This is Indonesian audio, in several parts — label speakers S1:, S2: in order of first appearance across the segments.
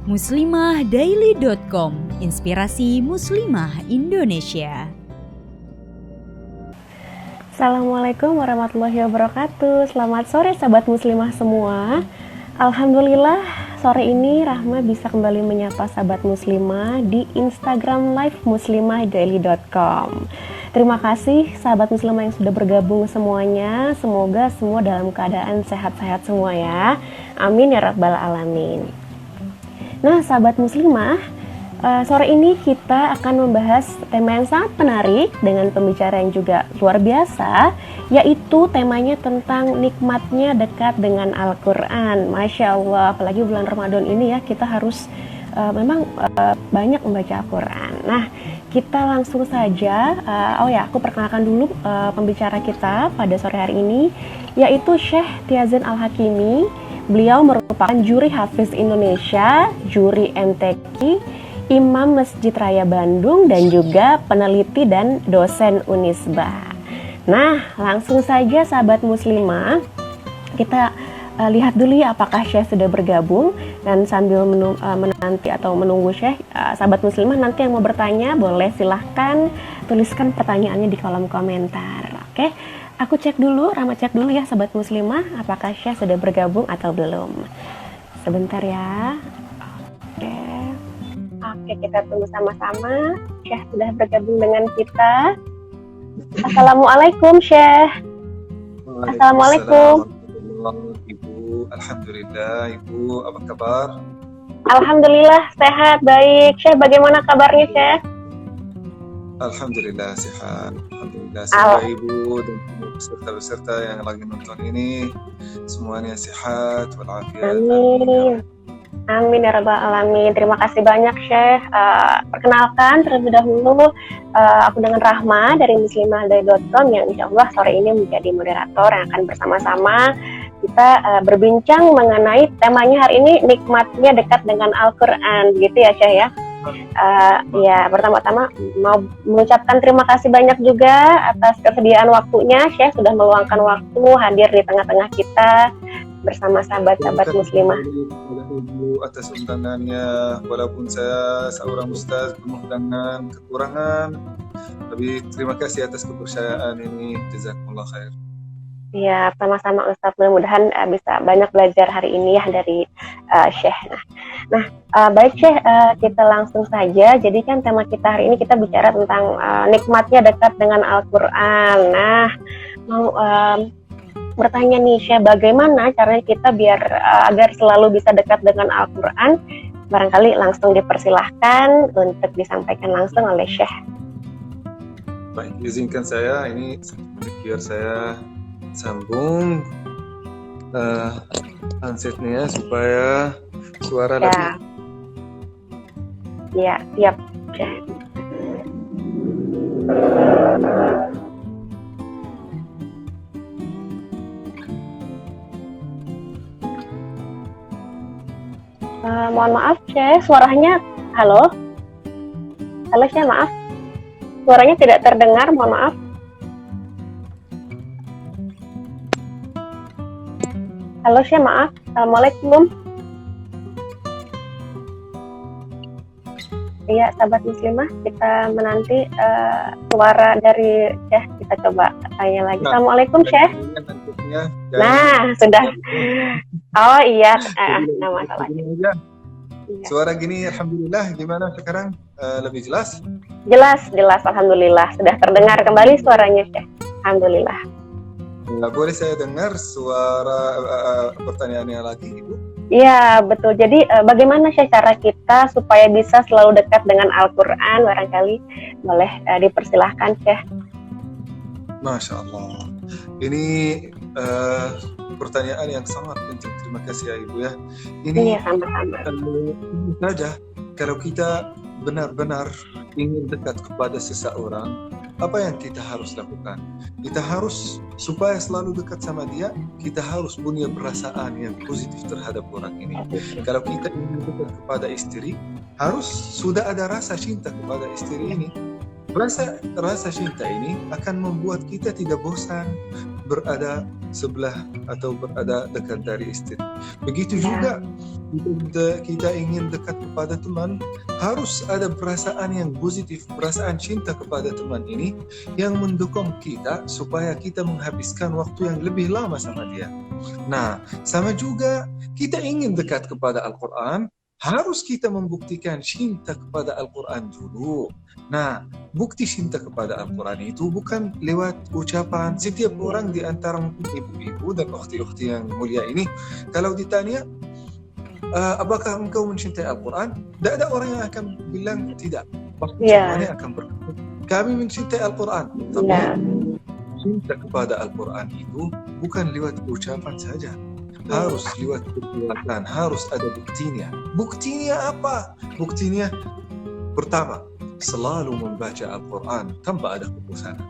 S1: muslimahdaily.com, inspirasi muslimah Indonesia.
S2: Assalamualaikum warahmatullahi wabarakatuh. Selamat sore sahabat muslimah semua. Alhamdulillah sore ini Rahma bisa kembali menyapa sahabat muslimah di Instagram live muslimahdaily.com. Terima kasih sahabat muslimah yang sudah bergabung semuanya. Semoga semua dalam keadaan sehat-sehat semua ya. Amin ya rabbal alamin. Nah sahabat muslimah, sore ini kita akan membahas tema yang sangat menarik dengan pembicara yang juga luar biasa, yaitu temanya tentang nikmatnya dekat dengan Al-Quran. Masya Allah, apalagi bulan Ramadan ini ya, kita harus banyak membaca Al-Quran. Nah, kita langsung saja, aku perkenalkan dulu pembicara kita pada sore hari ini, yaitu Syekh Tiazin Al-Hakimi. Beliau merupakan juri Hafiz Indonesia, juri MTQ, Imam Masjid Raya Bandung, dan juga peneliti dan dosen Unisba. Nah, langsung saja sahabat muslimah, kita lihat dulu ya apakah Syekh sudah bergabung, dan sambil menanti atau menunggu Syekh, sahabat muslimah nanti yang mau bertanya boleh silahkan tuliskan pertanyaannya di kolom komentar. Oke, aku cek dulu, Rama cek dulu ya sahabat muslimah apakah Syekh sudah bergabung atau belum. Sebentar ya. Oke, kita tunggu sama-sama. Syekh sudah bergabung dengan kita. Assalamualaikum Syekh. Assalamualaikum.
S3: Ibu, alhamdulillah. Ibu, apa kabar?
S2: Alhamdulillah sehat, baik. Syekh, bagaimana kabarnya Syekh?
S3: Alhamdulillah sehat. Alhamdulillah semoga Ibu dan peserta-peserta yang lagi nonton ini semuanya sehat walafiat.
S2: Amin. Amin ya rabbal alamin. Terima kasih banyak Syekh. Perkenalkan terlebih dahulu, aku dengan Rahma dari muslimahdaily.com yang insyaallah sore ini menjadi moderator yang akan bersama-sama kita berbincang mengenai temanya hari ini, nikmatnya dekat dengan Al-Quran, gitu ya Syekh ya. Ya, pertama-tama mau mengucapkan terima kasih banyak juga atas kesediaan waktunya. Syekh sudah meluangkan waktu hadir di tengah-tengah kita bersama sahabat-sahabat muslimah.
S3: Ibu atas undangannya, walaupun saya seorang ustaz penuh dengan kekurangan, tapi terima kasih atas kepercayaan ini. Jazakumullah khair.
S2: Ya, sama-sama Ustaz. Mudah-mudahan bisa banyak belajar hari ini ya dari Syekh. Nah, baik Syekh, kita langsung saja. Jadi kan tema kita hari ini kita bicara tentang nikmatnya dekat dengan Al-Quran. Nah, mau bertanya nih Syekh, bagaimana caranya kita biar agar selalu bisa dekat dengan Al-Quran? Barangkali langsung dipersilahkan untuk disampaikan langsung oleh Syekh.
S3: Baik, izinkan saya ini biar saya sambung handsetnya supaya suara lebih.
S2: Ya, siap. Mohon maaf Syekh, suaranya halo Syekh, maaf suaranya tidak terdengar, mohon maaf. Halo Syekh, maaf. Assalamualaikum. Iya, sahabat muslimah, kita menanti suara dari Syekh. Kita coba tanya lagi. Assalamualaikum Syekh. Nah, sudah. Oh iya, nama masalahnya.
S3: Suara gini, alhamdulillah. Gimana sekarang? Lebih jelas?
S2: Jelas. Alhamdulillah. Sudah terdengar kembali suaranya Syekh. Alhamdulillah.
S3: Boleh saya dengar suara pertanyaannya lagi, Ibu?
S2: Iya, betul. Jadi bagaimana sih cara kita supaya bisa selalu dekat dengan Al-Quran? Barangkali boleh dipersilahkan, Syekh.
S3: Masya Allah. Ini pertanyaan yang sangat penting. Terima kasih ya Ibu ya. Ini
S2: sama-sama.
S3: Saja, kalau kita benar-benar ingin dekat kepada seseorang, apa yang kita harus lakukan? Kita harus, supaya selalu dekat sama dia, kita harus punya perasaan yang positif terhadap orang ini. Kalau kita ingin dekat kepada istri, harus sudah ada rasa cinta kepada istri ini. Rasa cinta ini akan membuat kita tidak bosan berada sebelah atau berada dekat dari istri. Begitu juga kita ingin dekat kepada teman, harus ada perasaan yang positif, perasaan cinta kepada teman ini yang mendukung kita supaya kita menghabiskan waktu yang lebih lama sama dia. Nah, sama juga kita ingin dekat kepada Al-Quran, harus kita membuktikan cinta kepada Al-Quran dulu. Nah, bukti cinta kepada Al-Quran itu bukan lewat ucapan. Setiap orang di antara mungkin ibu-ibu dan ukhti-ukhti yang mulia ini, kalau ditanya, apakah engkau mencintai Al-Quran? Tidak ada orang yang akan bilang tidak. Pasti semuanya akan berkata, kami mencintai Al-Quran. Tapi cinta kepada Al-Quran itu bukan lewat ucapan saja. Harus lewat perbuatan, harus ada buktinya. Buktinya apa? Buktinya pertama, selalu membaca Al-Quran tanpa ada kebosanan.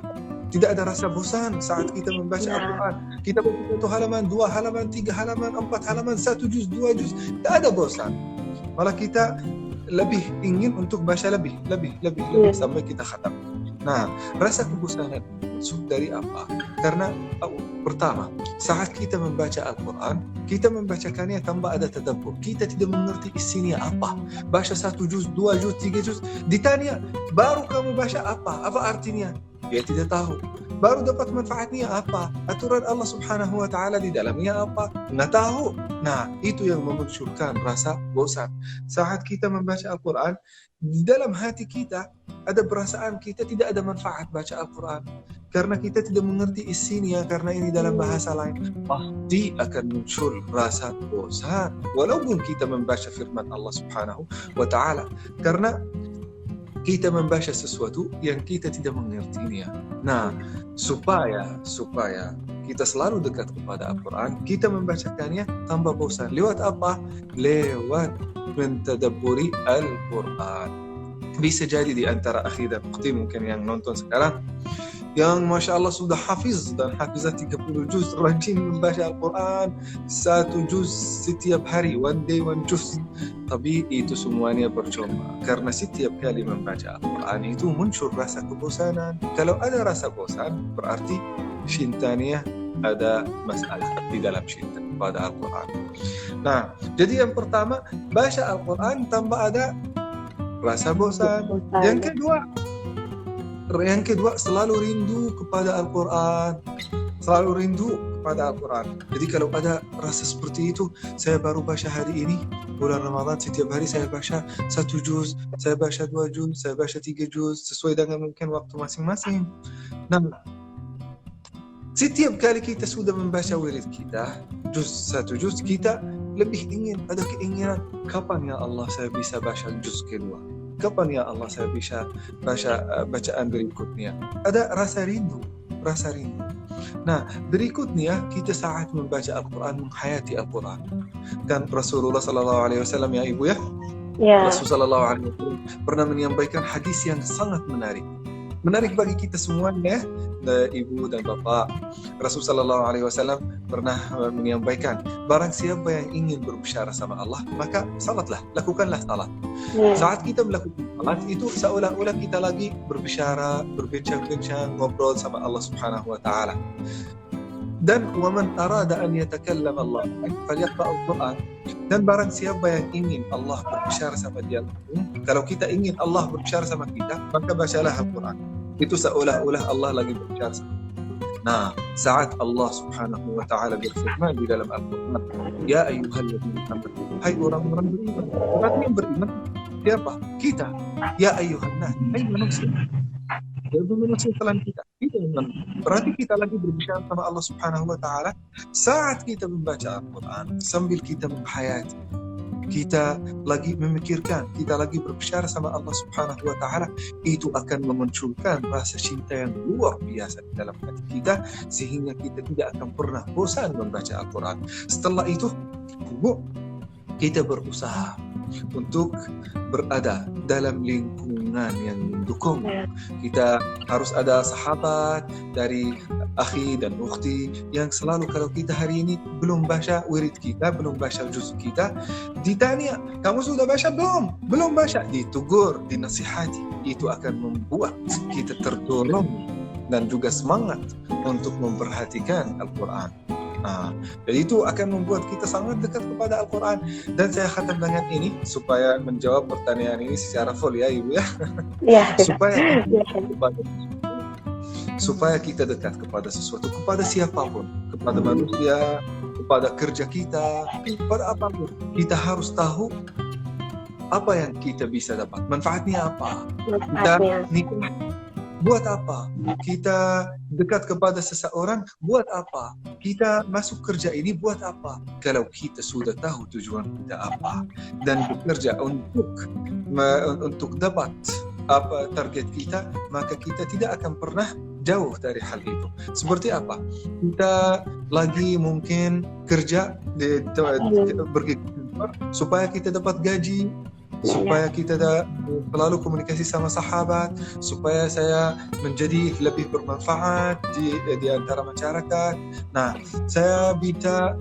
S3: Tidak ada rasa bosan saat kita membaca Al-Quran. Kita baca 1 halaman, 2 halaman, 3 halaman, 4 halaman, 1 juz, 2 juz. Tidak ada bosan. Malah kita lebih ingin untuk baca lebih sampai kita khatam. Nah, rasa kebosanan itu dari apa? Karena pertama, saat kita membaca Al-Quran, kita membacakannya tanpa ada tadabbur. Kita tidak mengerti isinya apa. Baca 1 juz, 2 juz, 3 juz, ditanya, baru kamu baca apa? Apa artinya? Dia tidak tahu. Baru dapat manfaatnya apa? Aturan Allah Subhanahu wa Ta'ala di dalamnya apa? Nggak tahu. Nah, itu yang memunculkan rasa bosan. Saat kita membaca Al-Quran, di dalam hati kita ada perasaan kita tidak ada manfaat baca Al-Quran. Karena kita tidak mengerti isinya, karena ini dalam bahasa lain, pasti akan muncul rasa bosan. Walaupun kita membaca firman Allah Subhanahu wa Ta'ala. Karena kita membaca sesuatu yang kita tidak mengertinya. Nah, supaya kita selalu dekat kepada Al-Quran, kita membacakannya tanpa bosan. Lewat apa? Lewat mentadabburi Al-Quran. Bisa jadi di antara akhi dan ukhti mungkin yang nonton sekarang, yang Masya Allah sudah hafiz dan hafizah 30 juz, rajin membaca Al-Quran 1 juz setiap hari, one day one juz. Tapi itu semuanya percuma, karena setiap kali membaca Al-Quran itu muncul rasa kebosanan. Kalau ada rasa bosan, berarti cintanya ada masalah di dalam cinta kepada Al-Quran. Nah, jadi yang pertama, baca Al-Quran tanpa ada rasa bosan. Yang kedua, selalu rindu kepada Al-Quran. Selalu rindu kepada Al-Quran. Jadi kalau ada rasa seperti itu, saya baru baca hari ini, bulan Ramadan, setiap hari saya baca 1 juz, saya baca 2 juz, saya baca 3 juz, sesuai dengan mungkin waktu masing-masing. Nah, setiap kali kita sudah membaca wirid kita, 1 juz, kita lebih ingin, ada keinginan, kapan ya Allah saya bisa baca juz kedua? Kapan ya Allah saya bisa baca bacaan berikutnya? Ada rasa rindu. Nah, berikutnya kita saat membaca Al-Quran, menghayati Al-Quran. Dan Rasulullah SAW, ya Ibu ya? Rasulullah SAW pernah menyampaikan hadis yang sangat menarik. Menarik bagi kita semuanya, Ibu dan Bapak. Rasulullah SAW pernah menyampaikan, barang siapa yang ingin berbicara sama Allah, maka salatlah, lakukanlah salat. Saat kita melakukan salat, itu seolah-olah kita lagi berbicara, berbincang-bincang, ngobrol sama Allah Subhanahu wa Ta'ala. Dan waman arada an yatakallam Allah falyaqra al-Quran. Dan barang siapa yang ingin Allah berbicara sama dia, kalau kita ingin Allah berbicara sama kita, maka bacalah Al-Quran. Itu seolah-olah Allah lagi berbicara sama kita. Nah, saat Allah Subhanahu wa Ta'ala berfirman di dalam Al-Quran, ya ayyuhalladzina amanu, hai orang-orang beriman. Orang yang beriman siapa? Kita. Ya ayyuhan nas, hai manusia. Jadi manusia selain kita. Berarti kita lagi berbicara sama Allah Subhanahu wa Ta'ala saat kita membaca Al-Quran, sambil kita menghayati, kita lagi memikirkan, kita lagi berbicara sama Allah Subhanahu wa Ta'ala, itu akan memunculkan rasa cinta yang luar biasa di dalam hati kita, sehingga kita tidak akan pernah bosan membaca Al-Quran. Setelah itu, kita berusaha untuk berada dalam lingkungan yang mendukung. Kita harus ada sahabat dari akhi dan ukhti yang selalu kalau kita hari ini belum baca wirid kita, belum baca juz kita, ditanya, kamu sudah baca belum? Belum baca, ditegur, dinasihati. Itu akan membuat kita terdorong dan juga semangat untuk memperhatikan Al-Quran. Jadi itu akan membuat kita sangat dekat kepada Al-Quran. Dan saya khatam dengan ini supaya menjawab pertanyaan ini secara full ya Ibu ya.
S2: Iya.
S3: supaya kita dekat kepada sesuatu, kepada siapapun, kepada manusia, kepada kerja kita, kepada apapun. Kita harus tahu apa yang kita bisa dapat, manfaatnya apa. Kita nikah buat apa? Kita dekat kepada seseorang buat apa? Kita masuk kerja ini buat apa? Kalau kita sudah tahu tujuan kita apa dan bekerja untuk dapat apa target kita, maka kita tidak akan pernah jauh dari hal itu. Seperti apa? Kita lagi mungkin kerja pergi supaya kita dapat gaji, supaya kita selalu komunikasi sama sahabat, supaya saya menjadi lebih bermanfaat di antara masyarakat. Nah, saya bisa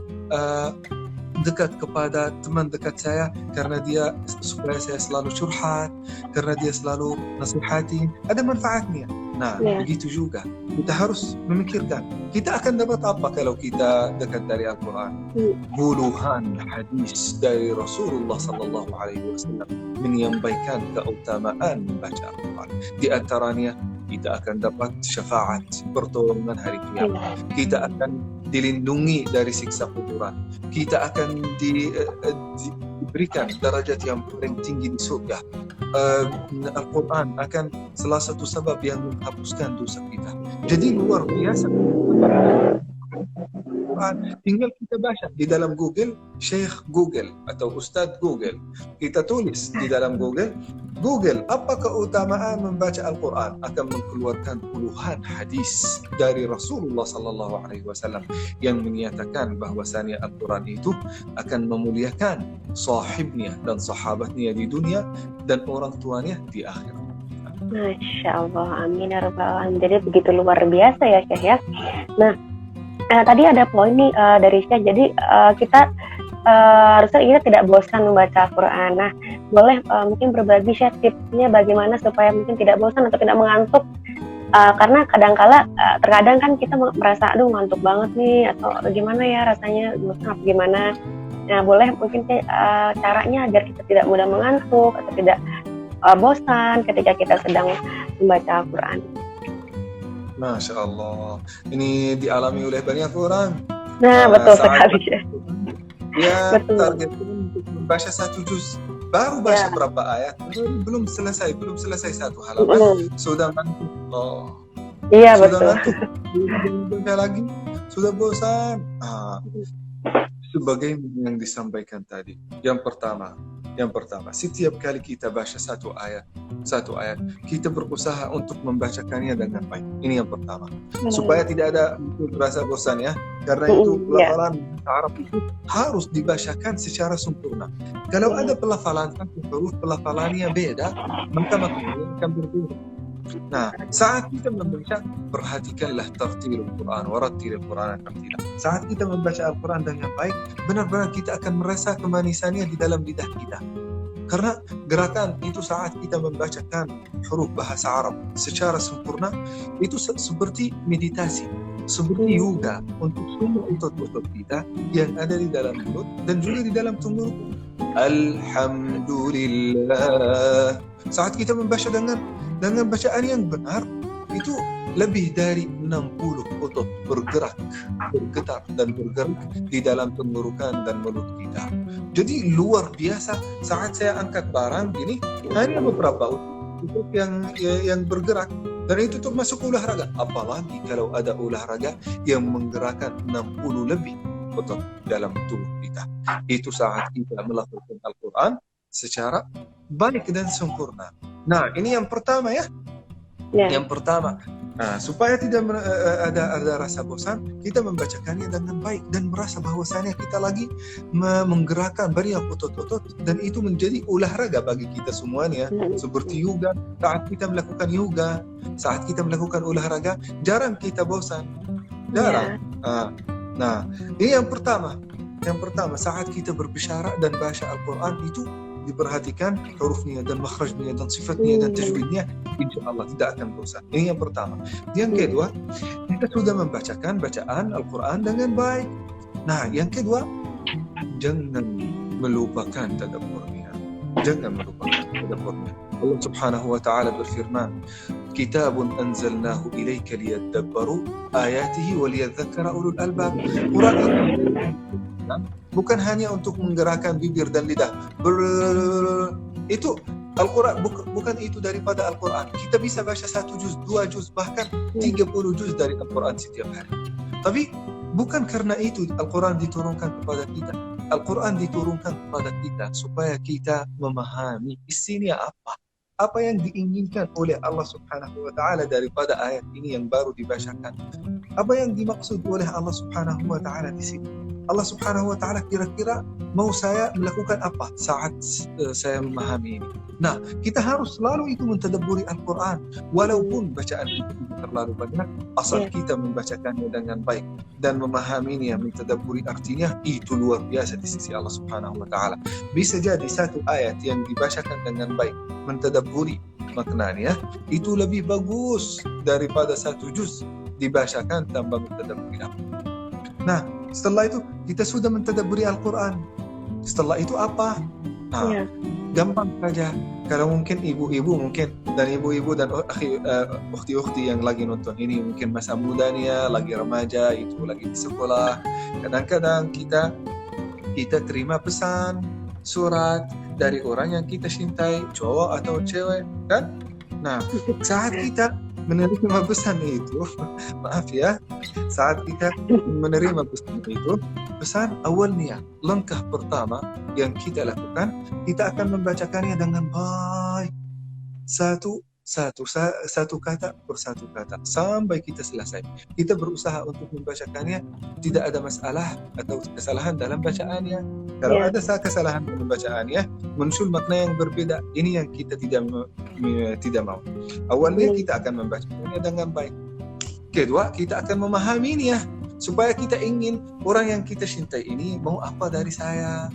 S3: dekat kepada teman dekat saya karena dia, supaya saya selalu curhat, karena dia selalu nasihati, ada manfaatnya. Nah, begitu juga kita harus memikirkan kita akan dapat apa kalau kita dekat dari Al-Quran. Puluhan hadis dari Rasulullah Sallallahu Alaihi Wasallam menyampaikan keutamaan membaca Al-Quran. Di antaranya kita akan dapat syafaat, pertolongan hari kiamat. Kita akan dilindungi dari siksa kuburan. Kita akan diberikan derajat yang paling tinggi di surga. Al-Quran akan salah satu sebab yang menghapuskan dosa kita. Jadi luar biasa. Tinggal kita baca di dalam Google, Syekh Google atau Ustadz Google. Kita tulis di dalam Google, apa keutamaan membaca Al-Quran, akan mengeluarkan puluhan hadis dari Rasulullah Sallallahu Alaihi Wasallam yang menyatakan bahwasannya Al-Quran itu akan memuliakan sahibnya dan sahabatnya di dunia dan orang tuanya di akhirat.
S2: Masya Allah, amin ya rabbal alamin. Jadi begitu luar biasa ya Syekh ya. Nah, tadi ada poin nih dari Syekh. Jadi kita harusnya kita tidak bosan membaca Al-Quran. Nah, boleh mungkin berbagi Syekh tipsnya bagaimana supaya mungkin tidak bosan atau tidak mengantuk. Karena terkadang kan kita merasa aduh ngantuk banget nih, atau gimana ya rasanya bosan apa gimana. Nah, boleh mungkin caranya agar kita tidak mudah mengantuk atau tidak bosan ketika kita sedang membaca Al-Quran.
S3: Masya Allah, ini dialami oleh banyak orang.
S2: Nah, betul sekali ya.
S3: Ya, targetnya untuk membaca satu juz, baru baca berapa ayat, belum selesai satu halaman, sudah ngantuk.
S2: Iya,
S3: sudah
S2: betul.
S3: Ngantuk, baca lagi, sudah bosan. Sebagai yang disampaikan tadi, yang pertama, setiap kali kita baca satu ayat, kita berusaha untuk membacakannya dengan baik. Ini yang pertama. Supaya tidak ada rasa bosan ya. Karena itu pelafalan Arab itu harus dibacakan secara sempurna. Kalau ada pelafalan satu huruf pelafalannya beda, maka maknanya akan berbeda. Nah, saat kita membaca, perhatikanlah tartilul Quran, warattilil Quran tartila. Saat kita membaca Al-Quran dengan baik, benar-benar kita akan merasa kemanisannya di dalam lidah kita. Karena gerakan itu saat kita membacakan huruf bahasa Arab secara sempurna, itu seperti meditasi, seperti yoga untuk semua otot-otot kita yang ada di dalam mulut dan juga di dalam tenggorokan. Alhamdulillah. Saat kita membaca dengan bacaan yang benar, itu lebih dari 60 otot bergetar dan bergerak di dalam tenggorokan dan mulut kita. Jadi luar biasa. Saat saya angkat barang gini, hanya beberapa otot yang bergerak, dan itu termasuk olahraga. Apalagi kalau ada olahraga yang menggerakkan 60 lebih otot dalam tubuh kita. Itu saat kita melakukan Al-Quran secara baik dan sempurna. Nah, ini yang pertama ya. Yang pertama. Nah, supaya tidak ada rasa bosan, kita membacakannya dengan baik dan merasa bahwasannya kita lagi menggerakkan banyak otot-otot, dan itu menjadi olahraga bagi kita semuanya. Seperti yoga, saat kita melakukan yoga, saat kita melakukan olahraga, jarang kita bosan. Jarang. Nah, ini yang pertama. Yang pertama, saat kita berbicara dan baca Al-Quran itu diperhatikan hurufnya dan makhrajnya dan sifatnya dan tajwidnya, insya Allah tidak akan dosa. Ini yang pertama. Yang kedua, kita sudah membacakan bacaan Al-Quran dengan baik. Nah, yang kedua, jangan melupakan tadabburnya. Jangan melupakan tadabburnya. Allah Subhanahu wa ta'ala berfirman, Kitabun anzalnahu ilayka liyadabbaru ayatihi wa liyadzakkara ulul albab. Quran bukan hanya untuk menggerakkan bibir dan lidah. Itu Al-Quran bukan itu daripada Al-Quran. Kita bisa baca 1 juz, 2 juz, bahkan 30 juz dari Al-Quran setiap hari. Tapi bukan karena itu Al-Quran diturunkan kepada kita. Al-Quran diturunkan kepada kita supaya kita memahami isinya apa yang diinginkan oleh Allah Subhanahu wa ta'ala daripada ayat ini yang baru dibacakan. Apa yang dimaksud oleh Allah Subhanahu wa ta'ala di sini? Allah Subhanahu wa ta'ala kira-kira mau saya melakukan apa saat saya memahami ini? Nah, kita harus selalu itu mentadabburi Al-Quran. Walaupun bacaan itu terlalu banyak, asal kita membacakannya dengan baik dan memahaminya, mentadabburi artinya, itu luar biasa di sisi Allah Subhanahu wa ta'ala. Bisa jadi satu ayat yang dibacakan dengan baik, mentadabburi maknanya, itu lebih bagus daripada 1 juz dibacakan tanpa mentadabburi apa. Nah, setelah itu kita sudah mentadabburi Al-Quran. Setelah itu apa? Nah, gampang saja. Kalau mungkin ibu-ibu dan ukhti-ukhti yang lagi nonton ini mungkin masa mudanya, lagi remaja, itu lagi di sekolah. Kadang-kadang kita terima pesan, surat dari orang yang kita cintai, cowok atau cewek, kan? Nah, saat kita menerima pesan itu, maaf ya, saat kita menerima pesan itu, pesan awalnya, langkah pertama yang kita lakukan, kita akan membacakannya dengan baik, satu kata per satu kata sampai kita selesai. Kita berusaha untuk membacakannya, tidak ada masalah atau kesalahan dalam bacaannya. Kalau ada kesalahan dalam bacaannya, muncul makna yang berbeda, ini yang kita tidak mau. Awalnya kita akan membacakannya dengan baik. Kedua, kita akan memahaminya supaya kita ingin orang yang kita cintai ini mau apa dari saya.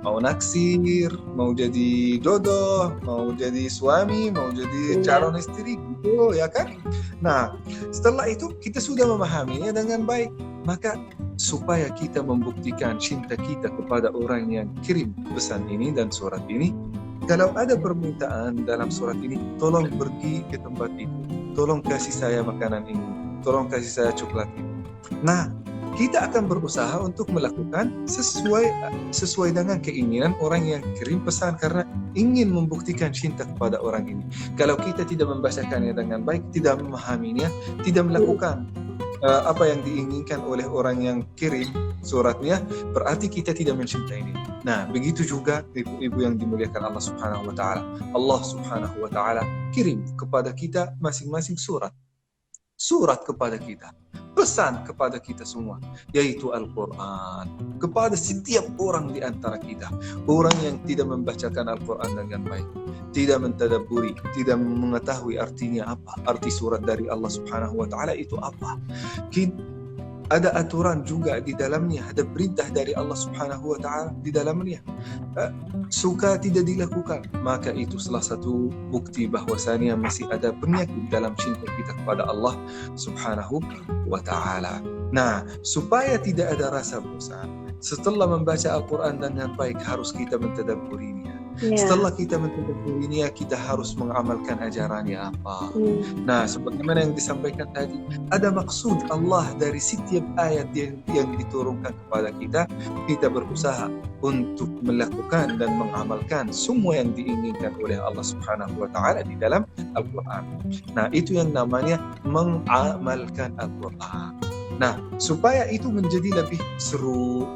S3: Mau naksir, mau jadi jodoh, mau jadi suami, mau jadi calon istri, gitu ya kan? Nah, setelah itu kita sudah memahaminya dengan baik. Maka supaya kita membuktikan cinta kita kepada orang yang kirim pesan ini dan surat ini, kalau ada permintaan dalam surat ini, tolong pergi ke tempat itu, tolong kasih saya makanan ini, tolong kasih saya coklat ini. Nah, kita akan berusaha untuk melakukan sesuai dengan keinginan orang yang kirim pesan karena ingin membuktikan cinta kepada orang ini. Kalau kita tidak membacakannya dengan baik, tidak memahaminya, tidak melakukan apa yang diinginkan oleh orang yang kirim suratnya, berarti kita tidak mencintainya. Nah, begitu juga ibu-ibu yang dimuliakan Allah Subhanahu wa ta'ala. Allah Subhanahu wa ta'ala kirim kepada kita masing-masing surat kepada kita, pesan kepada kita semua, yaitu Al-Quran, kepada setiap orang di antara kita. Orang yang tidak membacakan Al-Quran dengan baik, tidak mentadabburi, tidak mengetahui artinya apa, arti surat dari Allah Subhanahu wa ta'ala itu apa. Ada aturan juga di dalamnya, ada perintah dari Allah Subhanahu wa ta'ala di dalamnya. Suka tidak dilakukan, maka itu salah satu bukti bahwasanya masih ada penyakit dalam cinta kita kepada Allah Subhanahu wa ta'ala. Nah, supaya tidak ada rasa bosan, setelah membaca Al-Quran dengan baik harus kita mentadabburinya. Setelah kita mentadabburinya, kita harus mengamalkan ajarannya apa. Nah, sebagaimana yang disampaikan tadi, ada maksud Allah dari setiap ayat yang diturunkan kepada kita. Kita berusaha untuk melakukan dan mengamalkan semua yang diinginkan oleh Allah Subhanahu wa ta'ala di dalam Al-Quran. Nah, itu yang namanya mengamalkan Al-Quran. Nah, supaya itu menjadi lebih seru,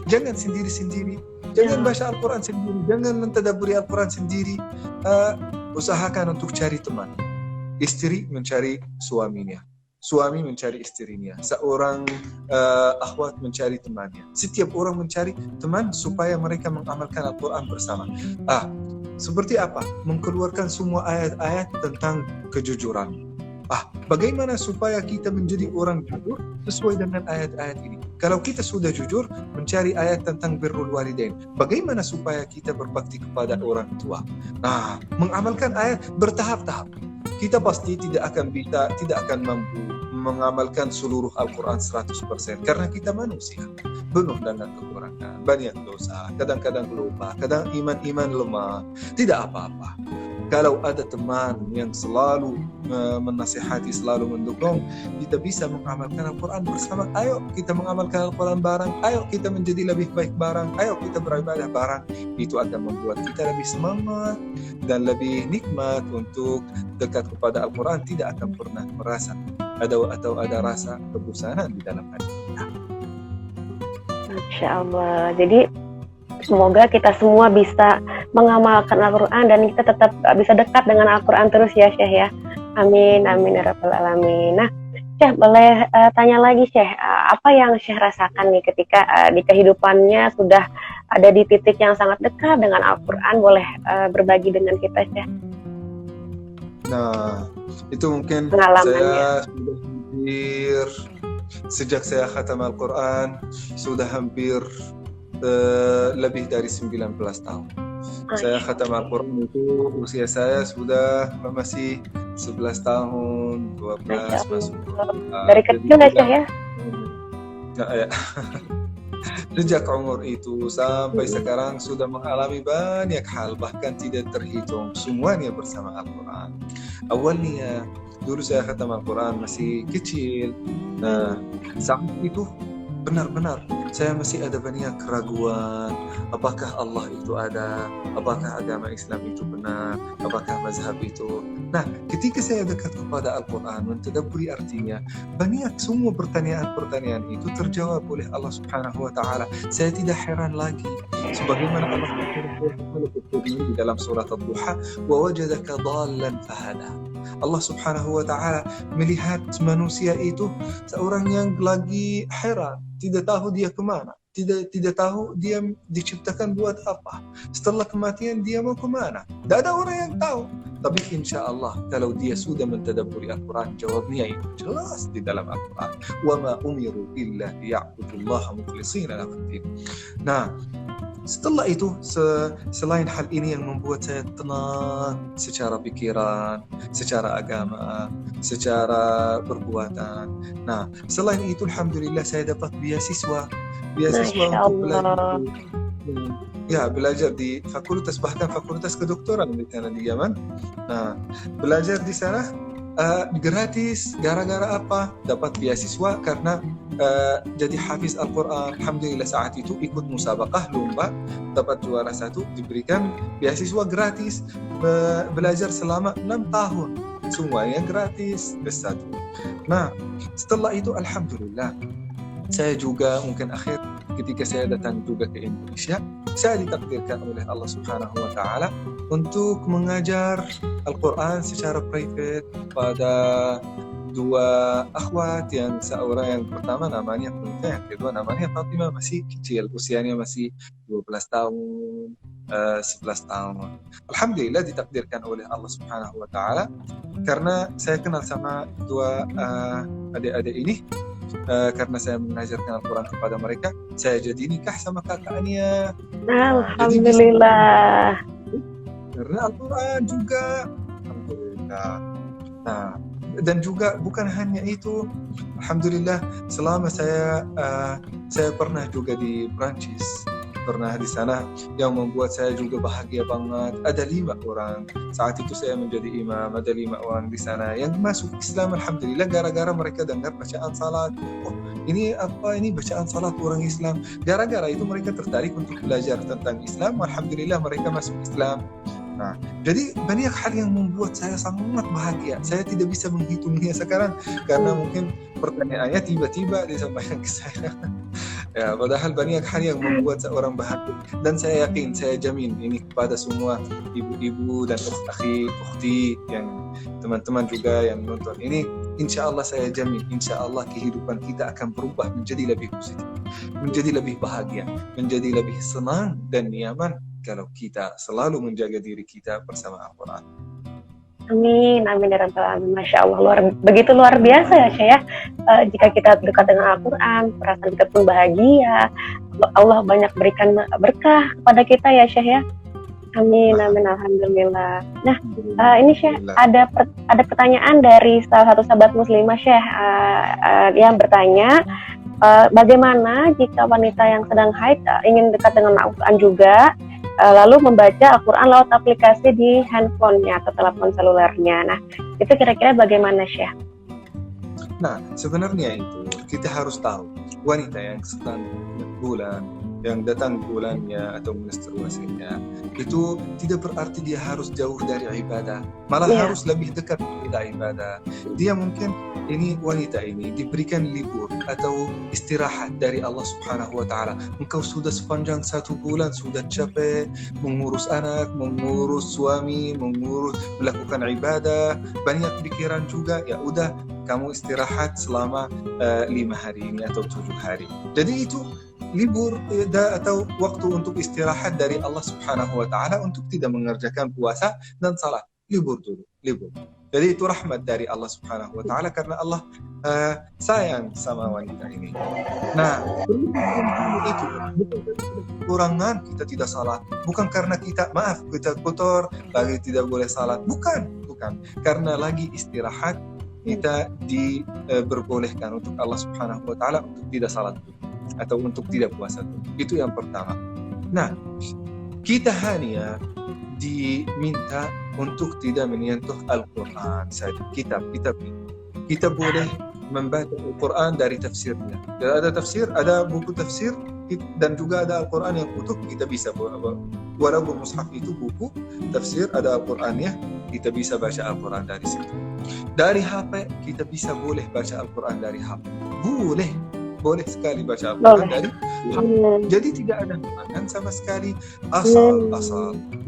S3: jangan sendiri-sendiri. Jangan baca Al-Quran sendiri, jangan mentadabburi Al-Quran sendiri. Usahakan untuk cari teman. Istri mencari suaminya, suami mencari istrinya, seorang akhwat mencari temannya. Setiap orang mencari teman supaya mereka mengamalkan Al-Quran bersama. Seperti apa? Mengeluarkan semua ayat-ayat tentang kejujuran. Bagaimana supaya kita menjadi orang jujur sesuai dengan ayat-ayat ini? Kalau kita sudah jujur mencari ayat tentang birrul walidain, bagaimana supaya kita berbakti kepada orang tua? Nah, mengamalkan ayat bertahap-tahap. Kita pasti tidak akan mampu mengamalkan seluruh Al-Quran 100% karena kita manusia, penuh dengan kekurangan, banyak dosa, kadang-kadang lupa, kadang iman lemah. Tidak apa-apa. Kalau ada teman yang selalu menasihati, selalu mendukung, kita bisa mengamalkan Al-Quran bersama. Ayo kita mengamalkan Al-Quran bareng, ayo kita menjadi lebih baik bareng, ayo kita beribadah bareng. Itu akan membuat kita lebih semangat dan lebih nikmat untuk dekat kepada Al-Quran. Tidak akan pernah merasa ada rasa kebosanan di dalam hati kita.
S2: Masya Allah. Jadi semoga kita semua bisa mengamalkan Al-Quran dan kita tetap bisa dekat dengan Al-Quran terus ya Syekh ya. Amin, amin ya rabbal alamin. Nah Syekh, boleh tanya lagi Syekh, apa yang Syekh rasakan nih ketika di kehidupannya sudah ada di titik yang sangat dekat dengan Al-Quran? Boleh berbagi dengan kita Syekh?
S3: Nah, itu mungkin
S2: Pengalamannya.
S3: saya sudah hampir, sejak saya khatam Al-Quran sudah hampir lebih dari 19 tahun. Saya khatam Al-Quran itu usia saya sudah masih 11 tahun, 12 masuk.
S2: Dari kecil ya Syekh ya?
S3: Ya. Sejak umur itu sampai sekarang sudah mengalami banyak hal, bahkan tidak terhitung, semuanya bersama Al-Quran. Awalnya dulu saya khatam Al-Quran masih kecil. Nah, saat itu benar-benar saya masih ada banyak keraguan, apakah Allah itu ada, apakah agama Islam itu benar, apakah mazhab itu. Nah, ketika saya dekat kepada Al-Quran, mentadabburi artinya, banyak semua pertanyaan-pertanyaan itu terjawab oleh Allah Subhanahu wa Ta'ala. Saya tidak heran lagi, sebagaimana Allah di dalam surat Ad-Duha, wa wajadaka dhallan fahada. Allah Subhanahu wa Ta'ala melihat manusia itu seorang yang lagi heran, tidak tahu dia kemana, tidak tahu dia diciptakan buat apa, setelah kematian dia mau kemana. Tidak ada orang yang tahu. Tapi insya Allah kalau dia sudah mentadabburi Al-Quran, jawabnya itu jelas di dalam Al-Quran. Wa ma umiru illa liya'budullaha mukhlishina lahu-d-din. Nah, setelah itu selain hal ini yang membuat saya tenang secara pikiran, secara agama, secara perbuatan. Nah, selain itu alhamdulillah saya dapat beasiswa untuk belajar. Ya, belajar di fakultas, bahkan fakultas kedokteran di Yaman. Nah, belajar di sana gratis. Gara-gara apa? Dapat beasiswa karena jadi hafiz Al-Quran. Alhamdulillah saat itu ikut musabaqah lomba, dapat juara 1, diberikan beasiswa gratis, belajar selama 6 tahun, semuanya gratis S1. Nah, setelah itu alhamdulillah saya juga mungkin ketika saya datang juga ke Indonesia, saya ditakdirkan oleh Allah Subhanahu wa Ta'ala untuk mengajar Al-Quran secara private pada 2 akhwat, yang seorang yang pertama namanya Punta, yang kedua namanya Fatimah, masih kecil, usianya masih 12 tahun, 11 tahun. Alhamdulillah ditakdirkan oleh Allah Subhanahu wa Ta'ala, karena saya kenal sama 2 adik-adik ini. Karena saya mengajarkan Al-Quran kepada mereka, saya jadi nikah sama kakaknya.
S2: Alhamdulillah.
S3: Karena Al-Quran juga. Alhamdulillah. Nah, dan juga bukan hanya itu, alhamdulillah selama saya pernah juga di Prancis, pernah di sana, yang membuat saya juga bahagia banget. Ada 5 orang saat itu saya menjadi imam, ada 5 orang di sana yang masuk Islam alhamdulillah gara-gara mereka dengar bacaan salat. Oh, ini apa, ini bacaan salat orang Islam. Gara-gara itu mereka tertarik untuk belajar tentang Islam, alhamdulillah mereka masuk Islam. Nah, jadi banyak hal yang membuat saya sangat bahagia. Saya tidak bisa menghitungnya sekarang karena mungkin pertanyaannya tiba-tiba disampaikan ke saya. Ya, padahal banyak hal yang membuat seorang bahagia. Dan saya yakin, saya jamin ini kepada semua ibu-ibu dan ukhti yang teman-teman juga yang menonton ini, insya Allah saya jamin, insya Allah kehidupan kita akan berubah menjadi lebih positif, menjadi lebih bahagia, menjadi lebih senang dan nyaman kalau kita selalu menjaga diri kita bersama Al-Quran.
S2: Amin, amin ya rabbal alamin. Masya Allah, begitu luar biasa ya Syekh ya. Jika kita dekat dengan Al-Quran, perasaan kita pun bahagia. Allah banyak berikan berkah kepada kita ya Syekh ya. Amin, amin, alhamdulillah. Nah, ini Syekh ada pertanyaan dari salah satu sahabat muslimah Syekh yang bertanya, bagaimana jika wanita yang sedang haid ingin dekat dengan Al-Quran juga, lalu membaca Al-Quran lewat aplikasi di handphonenya atau telepon selulernya. Nah, itu kira-kira bagaimana Syekh?
S3: Nah, sebenarnya itu kita harus tahu wanita yang sedang bulan, yang datang bulannya atau menstruasinya, itu tidak berarti dia harus jauh dari ibadah, malah harus lebih dekat kepada ibadah. Dia mungkin wanita ini diberikan libur atau istirahat dari Allah Subhanahu wa Ta'ala. Engkau sudah sepanjang 1 bulan sudah capek mengurus anak, mengurus suami, melakukan ibadah, banyak pikiran juga. Ya udah, kamu istirahat selama 5 hari ini atau 7 hari. Jadi itu libur atau waktu untuk istirahat dari Allah Subhanahu wa Ta'ala untuk tidak mengerjakan puasa dan salat. Libur dulu, libur. Jadi itu rahmat dari Allah Subhanahu wa Ta'ala karena Allah sayang sama wanita ini. Nah, itu bukan kekurangan kita tidak salat, bukan karena kita kotor lagi tidak boleh salat, bukan, karena lagi istirahat kita diperbolehkan untuk Allah Subhanahu wa Ta'ala untuk tidak salat atau untuk tidak puasa. Itu yang pertama. Nah, kita hanya diminta untuk tidak menyentuh Al-Quran saja, kitab. Kita boleh membaca Al-Quran dari tafsirnya. Ada tafsir, ada buku tafsir, dan juga ada Al-Quran yang utuh, kita bisa walaupun mushaf itu buku tafsir, ada Al-Qurannya, kita bisa baca Al-Quran dari situ. Dari HP kita bisa boleh baca Al-Quran dari HP. Boleh sekali baca Al-Quran dari HP. Jadi tidak ada halangan sama sekali. Asal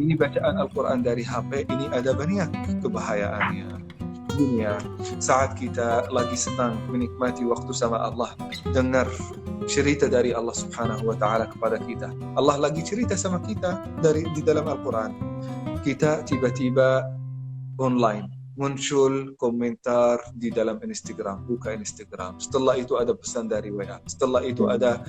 S3: ini bacaan Al-Quran dari HP ini ada banyak kebahayaannya. Dunia saat kita lagi senang menikmati waktu sama Allah, dengar cerita dari Allah Subhanahu wa Ta'ala kepada kita. Allah lagi cerita sama kita di dalam Al-Quran. Kita tiba-tiba online muncul komentar di dalam Instagram, buka Instagram. Setelah itu ada pesan dari WA. Setelah itu ada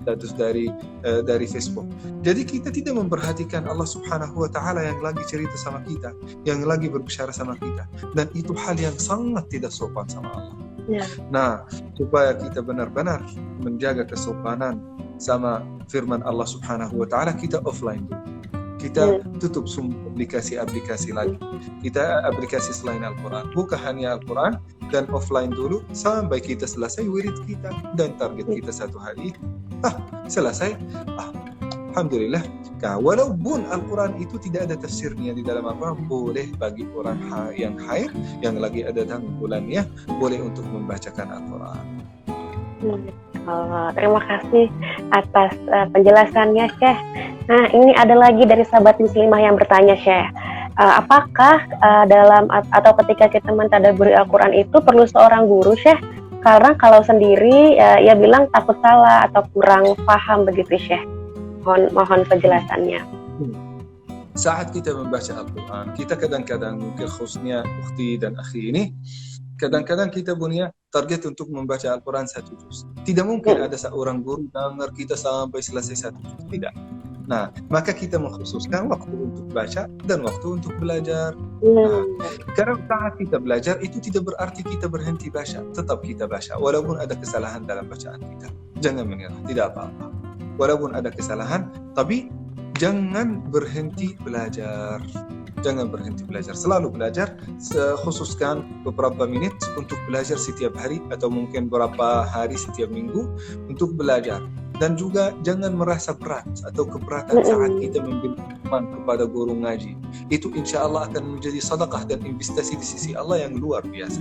S3: status dari Facebook. Jadi kita tidak memperhatikan Allah Subhanahu wa Ta'ala yang lagi cerita sama kita, yang lagi berbicara sama kita. Dan itu hal yang sangat tidak sopan sama Allah. Nah, supaya kita benar-benar menjaga kesopanan sama firman Allah Subhanahu wa Ta'ala, kita offline dulu. Kita tutup semua aplikasi lagi. Kita aplikasi selain Al-Quran. Buka hanya Al-Quran dan offline dulu sampai kita selesai wirid kita dan target kita 1 hari. Selesai. Alhamdulillah. Walaupun Al-Quran itu tidak ada tafsirnya di dalam Al-Quran, boleh bagi orang yang haid, yang lagi ada bulannya, boleh untuk membacakan Al-Quran.
S2: Terima kasih atas penjelasannya Syekh. Nah, ini ada lagi dari sahabat muslimah yang bertanya Syekh, apakah dalam atau ketika kita mentadabburi Al-Quran itu perlu seorang guru Syekh? Karena kalau sendiri ia bilang takut salah atau kurang paham begitu Syekh. Mohon penjelasannya.
S3: Saat kita membaca Al-Quran, kita kadang-kadang mungkin khususnya ukhti dan akhi ini, kadang-kadang kita punya target untuk membaca Al-Quran 1 juz. Tidak mungkin ada seorang guru dengar kita sampai selesai 1 juz. Tidak. Nah, maka kita mengkhususkan waktu untuk baca dan waktu untuk belajar. Nah, karena saat kita belajar itu tidak berarti kita berhenti baca. Tetap kita baca, walaupun ada kesalahan dalam bacaan kita. Jangan menyerah, tidak apa-apa. Walaupun ada kesalahan, tapi jangan berhenti belajar. Jangan berhenti belajar, selalu belajar. Khususkan beberapa menit untuk belajar setiap hari atau mungkin beberapa hari setiap minggu untuk belajar. Dan juga jangan merasa berat atau keberatan saat kita memberikan kepada guru ngaji. Itu insya Allah akan menjadi sedekah dan investasi di sisi Allah yang luar biasa.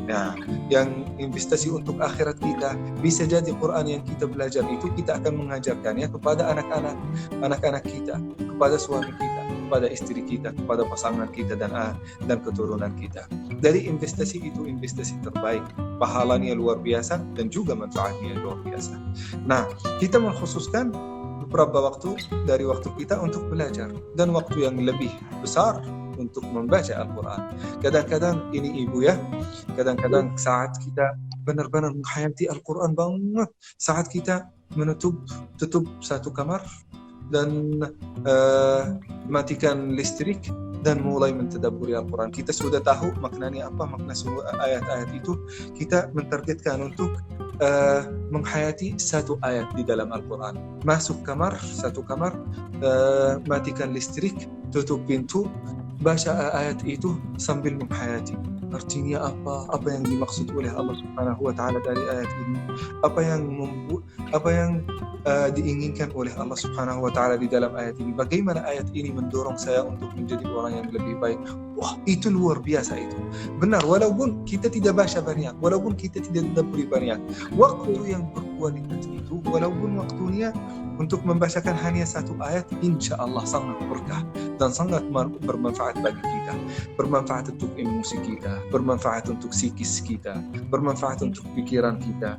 S3: Nah, yang investasi untuk akhirat kita, bisa jadi Quran yang kita belajar itu kita akan mengajarkannya kepada anak-anak kita, kepada suami kita, kepada istri kita, kepada pasangan kita dan keturunan kita. Dari investasi itu investasi terbaik, pahalanya luar biasa dan juga manfaatnya luar biasa. Nah, kita mengkhususkan beberapa waktu dari waktu kita untuk belajar, dan waktu yang lebih besar untuk membaca Al-Quran. Kadang-kadang ini ibu ya, kadang-kadang saat kita benar-benar menghayati Al-Quran banget, saat kita tutup satu kamar dan matikan listrik dan mulai mentadabburi Al-Quran. Kita sudah tahu maknanya apa, makna semua ayat-ayat itu. Kita mentargetkan untuk menghayati satu ayat di dalam Al-Quran. Masuk kamar, satu kamar, matikan listrik, tutup pintu, baca ayat itu sambil menghayati. Artinya apa yang dimaksud oleh Allah Subhanahu wa Ta'ala dari ayat ini, apa yang diinginkan oleh Allah Subhanahu wa Ta'ala di dalam ayat ini, bagaimana ayat ini mendorong saya untuk menjadi orang yang lebih baik. Wah, itu luar biasa itu. Benar, walaupun kita tidak baca banyak, walaupun kita tidak beri banyak, waktu yang berkualitas itu, walaupun waktunya untuk membacakan hanya satu ayat, insya Allah sangat berkah dan sangat bermanfaat bagi kita. Bermanfaat untuk emosi kita, bermanfaat untuk psikis kita, bermanfaat untuk pikiran kita,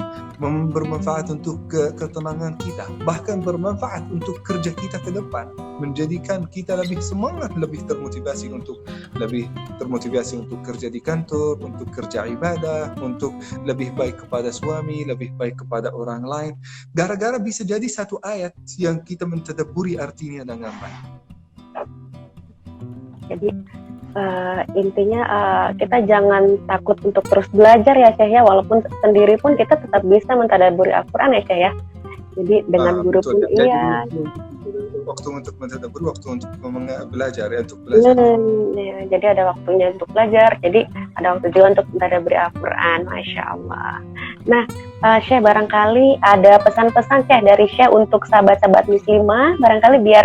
S3: bermanfaat untuk ketenangan kita, bahkan bermanfaat untuk kerja kita ke depan, menjadikan kita lebih semangat, lebih termotivasi untuk kerja di kantor, untuk kerja ibadah, untuk lebih baik kepada suami, lebih baik kepada orang lain. Gara-gara bisa jadi satu ayat yang kita mentadabburi artinya dengan baik.
S2: Jadi intinya kita jangan takut untuk terus belajar ya Syekh ya, walaupun sendiri pun kita tetap bisa mentadabburi Al-Quran ya Syekh ya. Jadi dengan guru pun iya.
S3: Waktu untuk mentadabbur, waktu untuk belajar ya, untuk belajar.
S2: Ya, jadi ada waktunya untuk belajar, jadi ada waktu juga untuk mentadabburi Al-Quran, Masya Allah. Nah, Syekh barangkali ada pesan-pesan Syekh dari Syekh untuk sahabat-sahabat muslimah, barangkali biar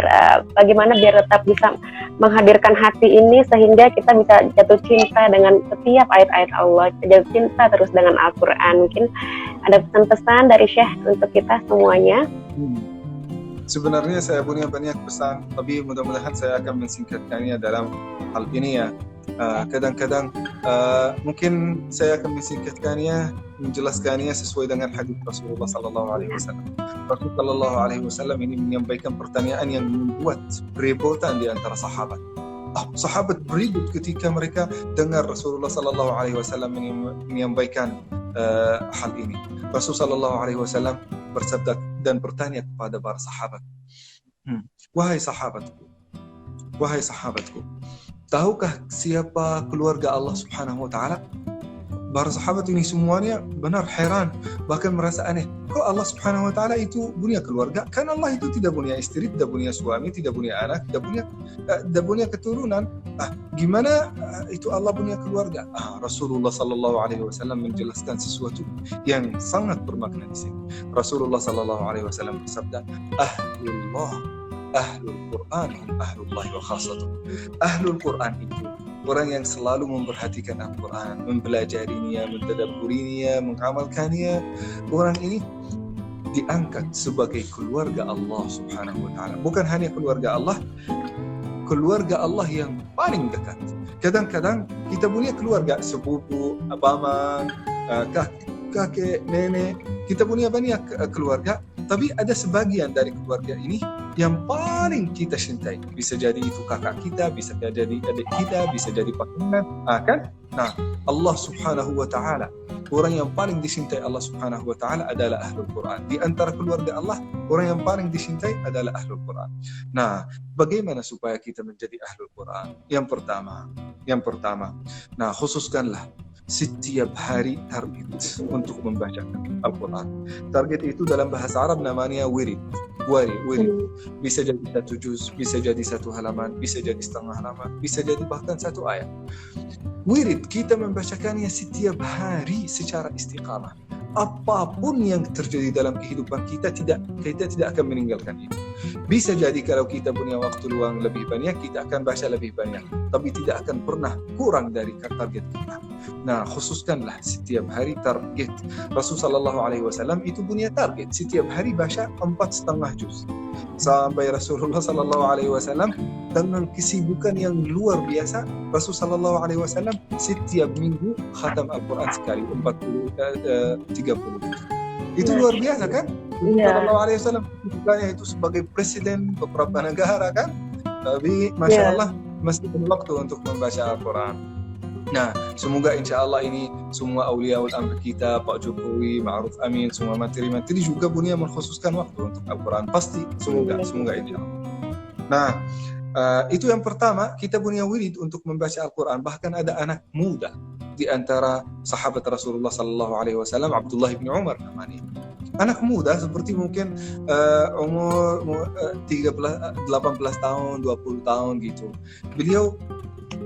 S2: bagaimana biar tetap bisa menghadirkan hati ini sehingga kita bisa jatuh cinta dengan setiap ayat-ayat Allah, jatuh cinta terus dengan Al-Quran. Mungkin ada pesan-pesan dari Syekh untuk kita semuanya.
S3: Sebenarnya saya punya banyak pesan, tapi mudah-mudahan saya akan mensingkatkannya dalam hal ini ya. Kadang-kadang mungkin saya akan mensingkatkannya, menjelaskannya sesuai dengan hadis Rasulullah Sallallahu Alaihi Wasallam. Rasulullah Sallallahu Alaihi Wasallam ini menyampaikan pertanyaan yang membuat keributan di antara sahabat. Sahabat beribut ketika mereka dengar Rasulullah Sallallahu Alaihi Wasallam menyampaikan hal ini. Rasulullah Sallallahu Alaihi Wasallam bersabda dan bertanya kepada para sahabat, wahai sahabatku, tahukah siapa keluarga Allah Subhanahu wa Ta'ala? Para sahabat ini semuanya benar heran, bahkan merasa aneh. Kok Allah Subhanahu wa Ta'ala itu punya keluarga? Kan Allah itu tidak punya istri, tidak punya suami, tidak punya anak, tidak punya keturunan. Gimana itu Allah punya keluarga? Rasulullah Sallallahu Alaihi Wasallam menjelaskan sesuatu yang sangat bermakna di sini. Rasulullah Sallallahu Alaihi Wasallam bersabda, Ahlul Quran, ahlullahi wa khasatuh. Ahlul Quran itu orang yang selalu memperhatikan Al-Quran, mempelajarinya, mentadabburinya, mengamalkannya. Orang ini diangkat sebagai keluarga Allah Subhanahu wa Ta'ala. Bukan hanya keluarga Allah yang paling dekat. Kadang-kadang kita punya keluarga, sepupu, paman, kakek, nenek. Kita punya banyak keluarga, tapi ada sebagian dari keluarga ini yang paling kita cintai. Bisa jadi itu kakak kita, bisa jadi adik kita, bisa jadi pasangan. Kan? Nah, Allah Subhanahu wa Ta'ala, orang yang paling dicintai Allah Subhanahu wa Ta'ala adalah Ahlul Quran. Di antara keluarga Allah, orang yang paling dicintai adalah Ahlul Quran. Nah, bagaimana supaya kita menjadi Ahlul Quran? Yang pertama, nah khususkanlah setiap hari target untuk membaca Al-Quran. Target itu dalam bahasa Arab namanya wirid. Bisa jadi satu juz, bisa jadi satu halaman, bisa jadi setengah halaman, bisa jadi bahkan satu ayat. Wirid kita membacakannya setiap hari secara istiqamah. Apapun yang terjadi dalam kehidupan kita tidak akan meninggalkan itu. Bisa jadi kalau kita punya waktu luang lebih banyak, kita akan baca lebih banyak, tapi tidak akan pernah kurang dari target kita. Nah, khususkanlah setiap hari target. Rasulullah SAW itu punya target setiap hari baca 4,5 juz. Sampai Rasulullah SAW dengan kesibukan yang luar biasa, Rasulullah SAW setiap minggu khatam Al-Quran sekali 30 juz. Itu luar biasa kan? Rasulullah SAW bukannya itu sebagai presiden beberapa negara kan? Tapi Masya Allah masih ada waktu untuk membaca Al-Quran. Nah, semoga insya Allah ini semua awliyaul amr kita, Pak Jokowi, Ma'ruf Amin, semua menteri-menteri juga punya mengkhususkan waktu untuk Al-Quran. Pasti, semoga insya Allah. Nah, itu yang pertama, kita punya wirid untuk membaca Al-Quran. Bahkan ada anak muda di antara sahabat Rasulullah SAW, Abdullah bin Umar namanya. Anak muda seperti mungkin umur 18 tahun, 20 tahun gitu. Beliau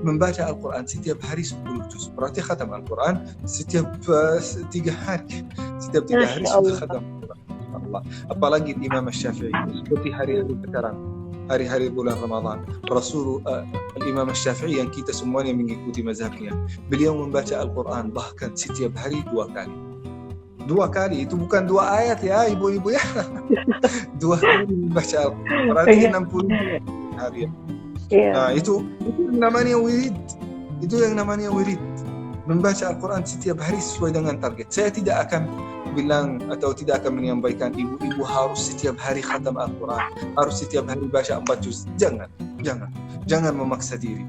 S3: membaca Al-Quran setiap hari 10 juz. Berarti khatam Al-Quran setiap 3 hari. Setiap 3 hari sudah khatam Al-Quran. Apalagi Imam Syafi'i seperti hari-hari sekarang, hari-hari bulan Ramadan. Imam Syafi'i yang kita semuanya mengikuti mazhabnya, beliau membaca Al-Quran bahkan setiap hari 2 kali. 2 kali, itu bukan 2 ayat ya ibu-ibu ya. 2 kali membaca Al-Quran. Berarti 60 hari. Nah, itu yang namanya wirid. Itu yang namanya wirid. Membaca Al-Quran setiap hari sesuai dengan target. Saya tidak akan bilang atau tidak akan menyampaikan ibu-ibu harus setiap hari khatam Al-Quran, harus setiap hari baca 4 juz. Jangan memaksa diri.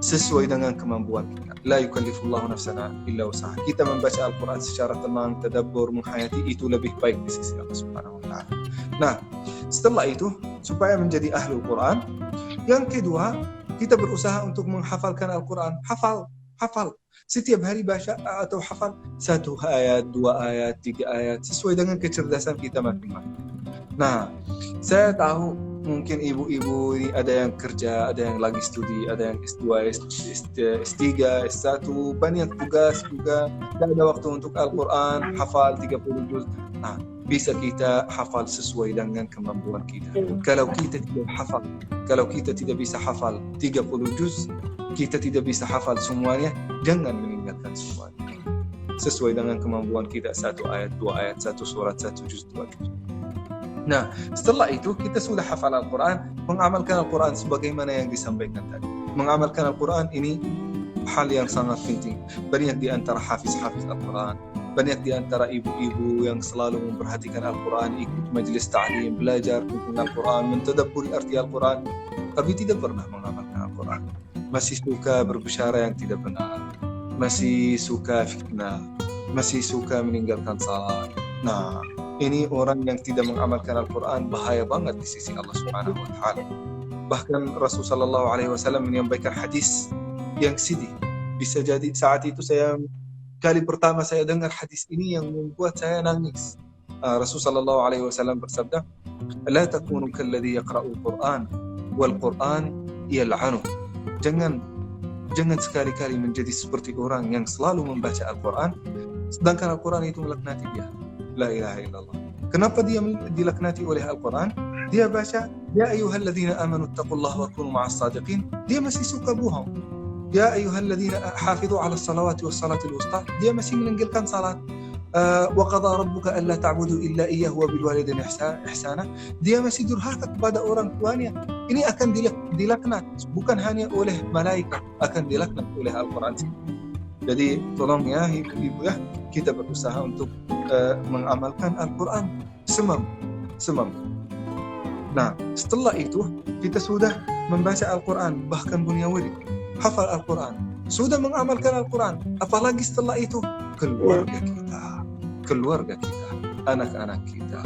S3: Sesuai dengan kemampuan kita. La yukallifullahu nafsana illa usaha. Kita membaca Al-Quran secara tenang, tadabbur, menghayati, itu lebih baik di sisi Allah Subhanahu wa taala. Nah, setelah itu supaya menjadi ahlul Quran, yang kedua, kita berusaha untuk menghafalkan Al-Quran. Hafal. Setiap hari baca atau hafal 1 ayat, 2 ayat, 3 ayat, sesuai dengan kecerdasan kita masing-masing. Nah, saya tahu mungkin ibu-ibu ini ada yang kerja, ada yang lagi studi, ada yang S2, S3, S1, banyak tugas juga. Tidak ada waktu untuk Al-Quran, hafal 30 juz. Nah, bisa kita hafal sesuai dengan kemampuan kita. Kalau kita tidak bisa hafal 30 juz, kita tidak bisa hafal semuanya, jangan meninggalkan semuanya. Sesuai dengan kemampuan kita, 1 ayat, 2 ayat, 1 surat, 1 juz, 2 juz. Nah, setelah itu kita sudah hafal Al-Quran, mengamalkan Al-Quran sebagaimana yang disampaikan tadi. Mengamalkan Al-Quran ini hal yang sangat penting. Banyak di antara hafiz-hafiz Al-Quran, banyak di antara ibu-ibu yang selalu memperhatikan Al-Quran, ikut majelis ta'lim, belajar tentang Al-Quran, mentadabburi arti Al-Quran, tapi tidak pernah mengamalkan Al-Quran. Masih suka berbicara yang tidak benar, masih suka fitnah, masih suka meninggalkan salat. Nah, ini orang yang tidak mengamalkan Al-Quran bahaya banget di sisi Allah Subhanahu wa taala. Bahkan Rasulullah SAW menyampaikan hadis yang sedih. Bisa jadi saat itu kali pertama saya dengar hadis ini yang membuat saya nangis. Rasulullah SAW bersabda, "La takunu kalladhi yaqra'u al-Qur'an wal Qur'an yal'anu." Jangan sekali-kali menjadi seperti orang yang selalu membaca Al-Quran sedangkan Al-Quran itu melaknati dia. La ilaha illallah. Kenapa dia dilaknati oleh Al-Quran? Dia baca, "Ya ayyuhalladzina amanu taqullaha wa kunu ma'as sadiqin." Dia masih suka bohong. "Ya ayyuhalladzina hafizu 'alas salawati was salatil wusta." Dia masih meninggalkan salat. "Wa qadha rabbuka alla ta'budu illa iyyahu wa bil walidaini ihsana." Dia masih durhaka kepada orang tuanya. Ini akan dilaknat bukan hanya oleh malaikat, akan dilaknat oleh Al-Quran. Jadi tolong ya ibu-ibu ya, kita berusaha untuk mengamalkan Al-Quran semampu. Nah, setelah itu kita sudah membaca Al-Quran, bahkan punya wirid, hafal Al-Quran, sudah mengamalkan Al-Quran. Apalagi setelah itu keluarga kita, anak-anak kita,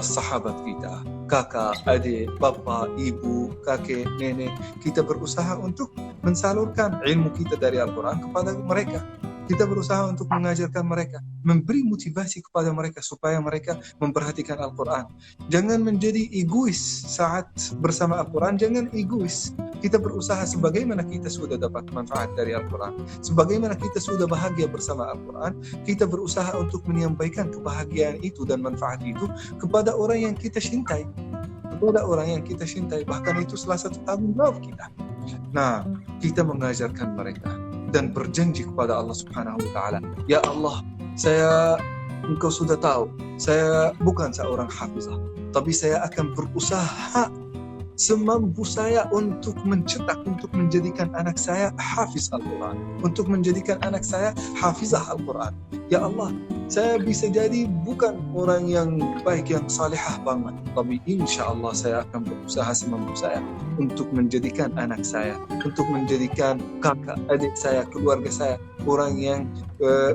S3: sahabat kita, kakak, adik, bapak, ibu, kakek, nenek, kita berusaha untuk mensalurkan ilmu kita dari Al-Quran kepada mereka. Kita berusaha untuk mengajarkan mereka, memberi motivasi kepada mereka supaya mereka memperhatikan Al-Quran. Jangan menjadi egois saat bersama Al-Quran, jangan egois. Kita berusaha sebagaimana kita sudah dapat manfaat dari Al-Quran, sebagaimana kita sudah bahagia bersama Al-Quran, kita berusaha untuk menyampaikan kebahagiaan itu dan manfaat itu kepada orang yang kita cintai. Bahkan itu salah satu tanggung jawab kita. Nah, kita mengajarkan mereka dan berjanji kepada Allah Subhanahu wa taala, "Ya Allah, Engkau sudah tahu, saya bukan seorang hafizah, tapi saya akan berusaha semampu saya untuk menjadikan anak saya hafiz Al-Quran, untuk menjadikan anak saya hafizah Al-Quran. Ya Allah, saya bisa jadi bukan orang yang baik, yang salihah banget, tapi insya Allah saya akan berusaha semampu saya untuk menjadikan anak saya, untuk menjadikan kakak, adik saya, keluarga saya orang yang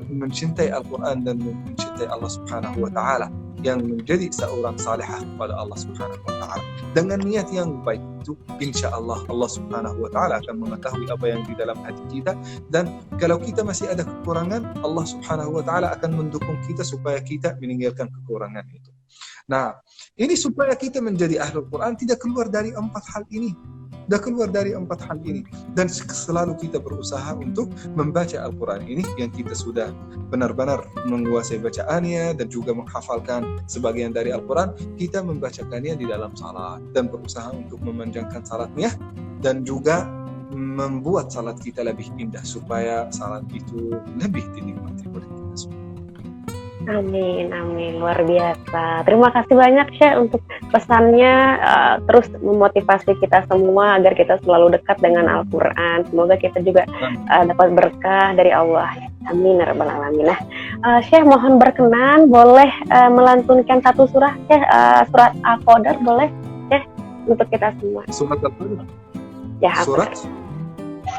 S3: mencintai Al-Quran dan mencintai Allah Subhanahu wa Ta'ala, yang menjadi seorang salihah kepada Allah Subhanahu wa Ta'ala. Dengan niat yang baik itu, insya Allah Allah Subhanahu wa Ta'ala akan mengetahui apa yang di dalam hati kita, dan kalau kita masih ada kekurangan, Allah Subhanahu wa Ta'ala akan mendukung kita supaya kita meninggalkan kekurangan itu. Nah, ini supaya kita menjadi ahlul Quran tidak keluar dari 4 hal ini. Tidak keluar dari 4 hal ini. Dan selalu kita berusaha untuk membaca Al-Quran ini yang kita sudah benar-benar menguasai bacaannya dan juga menghafalkan sebagian dari Al-Quran. Kita membacakannya di dalam salat dan berusaha untuk memanjangkan salatnya dan juga membuat salat kita lebih indah supaya salat itu lebih dinikmati oleh kita semua.
S2: Amin, amin, luar biasa. Terima kasih banyak Syekh untuk pesannya, terus memotivasi kita semua agar kita selalu dekat dengan Al-Quran. Semoga kita juga dapat berkah dari Allah. Amin ya rabbal alamin. Nah, Syekh mohon berkenan boleh melantunkan satu surah Syekh, surat Al-Qadar boleh Syekh untuk kita semua.
S3: Surat Al-Qadar.
S2: Ya,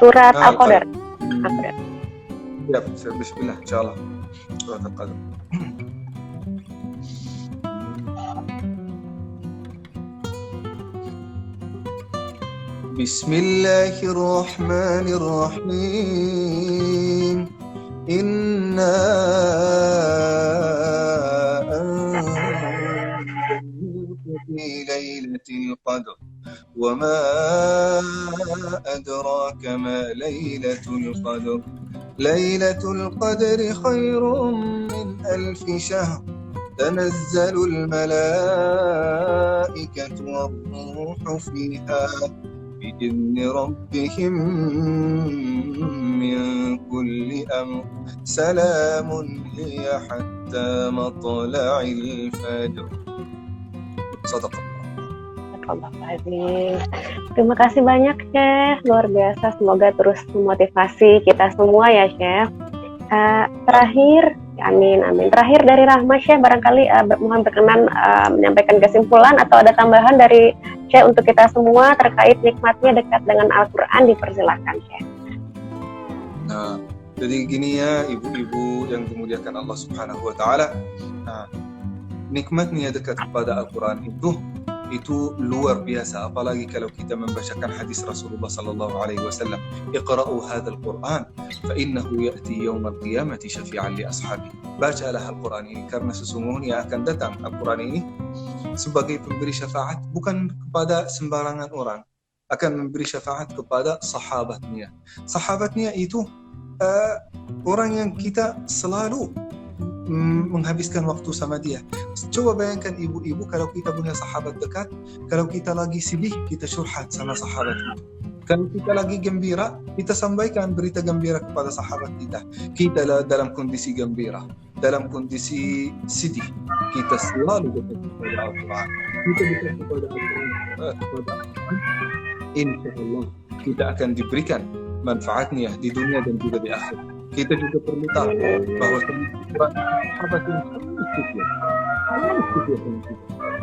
S3: Surat
S2: Al-Qadar.
S3: Ya, bismillah insyaallah. Surat Al-Qadar. Bismillahirrahmanirrahim. Inna anzalnahu fi lailatul qadr wa ma adraka ma lailatul qadr. Lailatul qadri khairum min alfi shahr. تنزل الملائكة والروح فيها بإذن ربهم من كل أمر سلام هي حتى مطلع الفجر. صدق الله.
S2: Terima kasih banyak Syekh, luar biasa. Semoga terus memotivasi kita semua ya Syekh. Terakhir, amin. Terakhir dari Rahma Syekh, barangkali mohon berkenan menyampaikan kesimpulan atau ada tambahan dari Syekh untuk kita semua terkait nikmatnya dekat dengan Al-Quran, dipersilakan Syekh.
S3: Nah, jadi gini ya ibu-ibu yang dimuliakan Allah Subhanahu wa Ta'ala. Nah, nikmatnya dekat kepada Al-Quran itu luar biasa, apalagi kalau kita membacakan hadis Rasulullah sallallahu alaihi wasallam, iqra'u hadzal Qur'an fa innahu ya'ti yaumil qiyamati syafi'an li ashabi. Bacalah Al-Quran ini karena sesungguhnya akan datang Al-Quran ini sebagai pemberi syafaat bukan kepada sembarangan orang, akan memberi syafaat kepada sahabatnya. Sahabatnya itu orang yang kita selalu menghabiskan waktu sama dia. Coba bayangkan ibu-ibu, kalau kita punya sahabat dekat, kalau kita lagi sedih, kita curhat sama sahabat kita. Kalau kita lagi gembira, kita sampaikan berita gembira kepada sahabat kita. Kita dalam kondisi gembira, dalam kondisi sedih, kita selalu dekat kepada Al-Quran. Kita dekat kepada Al-Quran. Insya Allah kita akan diberikan manfaatnya di dunia dan juga di akhirat. Kita juga perlu tahu bahwa sahabat yang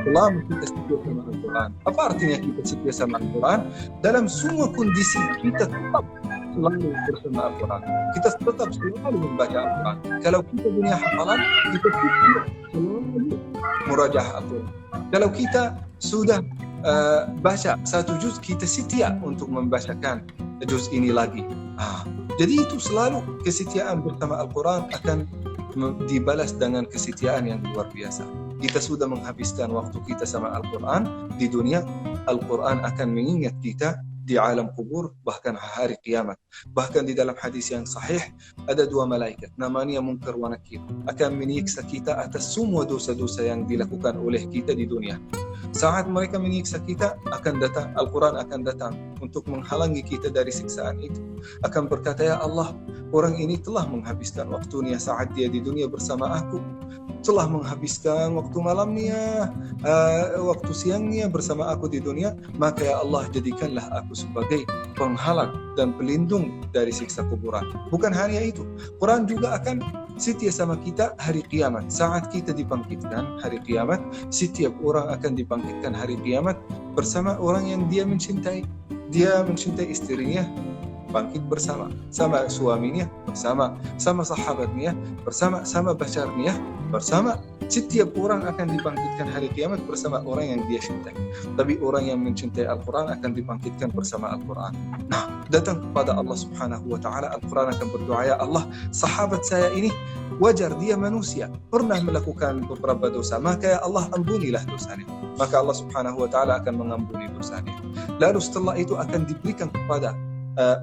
S3: selama kita setia sama Al-Quran. Apa artinya kita setia sama Al-Quran? Dalam semua kondisi kita tetap selalu bersama Al-Quran. Kita tetap selalu membaca Al-Quran. Kalau kita punya hafalan, kita selalu murajaah Al-Quran. Kalau kita sudah baca satu juz, kita setia untuk membacakan juz ini lagi. Jadi itu selalu kesetiaan bersama Al-Quran akan dibalas dengan kesetiaan yang luar biasa. Kita sudah menghabiskan waktu kita sama Al-Quran di dunia, Al-Quran akan mengingat kita di alam kubur, bahkan hari kiamat. Bahkan di dalam hadis yang sahih, ada 2 malaikat, namanya Munkar wa Nakir, akan menyiksa kita atas semua dosa-dosa yang dilakukan oleh kita di dunia. Saat mereka menyiksa kita, akan datang Al-Quran akan datang untuk menghalangi kita dari siksaan itu. Akan berkata, ya Allah, orang ini telah menghabiskan waktunya saat dia di dunia bersama aku, telah menghabiskan waktu malamnya, waktu siangnya bersama aku di dunia, maka ya Allah jadikanlah aku sebagai penghalang dan pelindung dari siksa kuburan. Bukan hanya itu, Quran juga akan setia sama kita hari kiamat. Saat kita dibangkitkan hari kiamat, setiap orang akan dibangkitkan hari kiamat bersama orang yang dia mencintai. Dia mencintai istrinya, bangkit bersama, sama suaminya bersama, sama sahabatnya bersama, sama pacarnya bersama. Setiap orang akan dibangkitkan hari kiamat bersama orang yang dia cintai. Tapi orang yang mencintai Al-Quran akan dibangkitkan bersama Al-Quran. Nah, datang kepada Allah Subhanahu wa Ta'ala, Al-Quran akan berdoa, ya Allah, sahabat saya ini wajar dia manusia, pernah melakukan beberapa dosa, maka ya Allah ampunilah dosanya. Maka Allah Subhanahu wa Ta'ala akan mengampuni dosanya. Lalu setelah itu akan diberikan kepada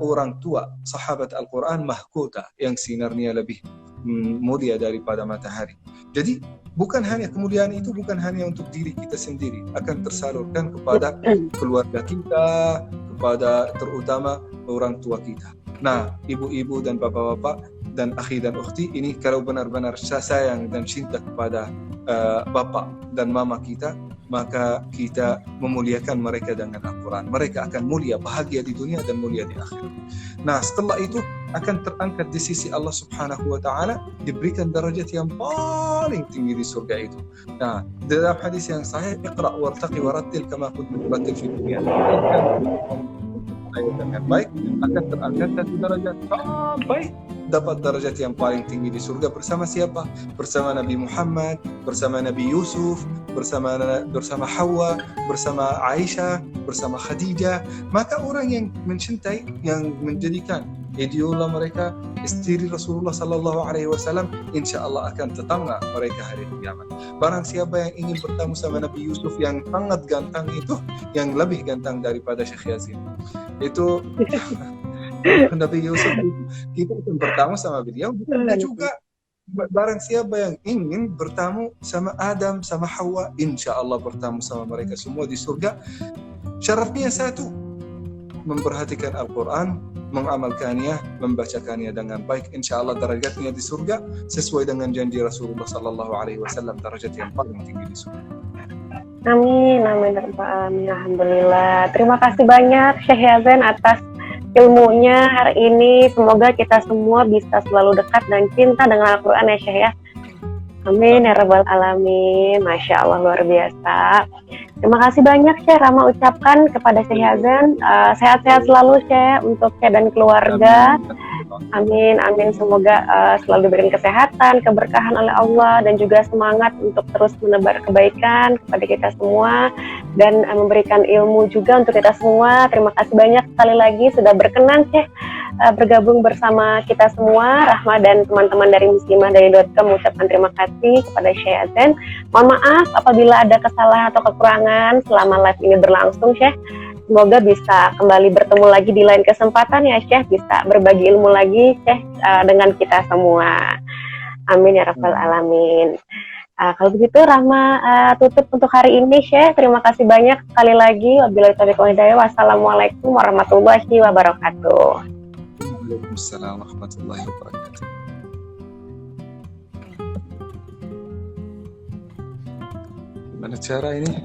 S3: orang tua sahabat Al-Quran mahkota yang sinarnya lebih mulia daripada matahari. Jadi bukan hanya kemuliaan itu bukan hanya untuk diri kita sendiri, akan tersalurkan kepada keluarga kita, kepada terutama orang tua kita. Nah, ibu-ibu dan bapak-bapak dan akhi dan ukhti, ini kalau benar-benar sayang dan cinta kepada bapak dan mama kita, maka kita memuliakan mereka dengan Al-Quran. Mereka akan mulia, bahagia di dunia dan mulia di akhirat. Nah, setelah itu akan terangkat di sisi Allah Subhanahu wa Ta'ala, diberikan derajat yang paling tinggi di surga itu. Nah, dalam hadis yang sahih, iqra' wartaqi warattil kama kunta turattil fi dunya. Dengan baik akan terangkat satu derajat sampai dapat derajat yang paling tinggi di surga bersama siapa? Bersama Nabi Muhammad, bersama Nabi Yusuf, bersama Hawa, bersama Aisyah, bersama Khadijah. Maka orang yang mencintai, yang menjadikan idola mereka istri Rasulullah sallallahu alaihi wasallam, insyaallah akan tetangga mereka hari kiamat. Barang siapa yang ingin bertemu sama Nabi Yusuf yang sangat ganteng itu, yang lebih ganteng daripada Syekh Yazin, itu Nabi Yusuf, kita akan bertemu sama beliau. Dan juga barang siapa yang ingin bertemu sama Adam, sama Hawa, insyaallah bertemu sama mereka semua di surga. Syaratnya satu, memperhatikan Al-Quran, mengamalkannya, membacakannya dengan baik. Insyaallah derajatnya di surga sesuai dengan janji Rasulullah sallallahu alaihi wasallam, derajat yang paling tinggi di surga.
S2: Amin, amin, amin. Alhamdulillah. Terima kasih banyak Syekh Yazin atas ilmunya hari ini. Semoga kita semua bisa selalu dekat dan cinta dengan Al-Quran ya Syekh ya. Amin ya rabbal alamin. Masya Allah, luar biasa. Terima kasih banyak Syekh Rama ucapkan kepada Syekh Yazin. Sehat-sehat selalu Syekh untuk Syekh dan keluarga. Amin, amin. Semoga selalu diberikan kesehatan, keberkahan oleh Allah, dan juga semangat untuk terus menebar kebaikan kepada kita semua dan memberikan ilmu juga untuk kita semua. Terima kasih banyak sekali lagi sudah berkenan Syekh bergabung bersama kita semua. Rahma dan teman-teman dari muslimah.com mengucapkan terima kasih kepada Syekh Yazin. Mohon maaf apabila ada kesalahan atau kekurangan selama live ini berlangsung Syekh. Semoga bisa kembali bertemu lagi di lain kesempatan ya Syekh, bisa berbagi ilmu lagi Syekh dengan kita semua. Amin ya rabbal alamin. Kalau begitu Rahma tutup untuk hari ini Syekh. Terima kasih banyak sekali lagi. Wabillahi taufiq wal hidayah. Wassalamualaikum warahmatullahi wabarakatuh.
S3: Waalaikumsalam warahmatullahi wabarakatuh. Gimana cara ini?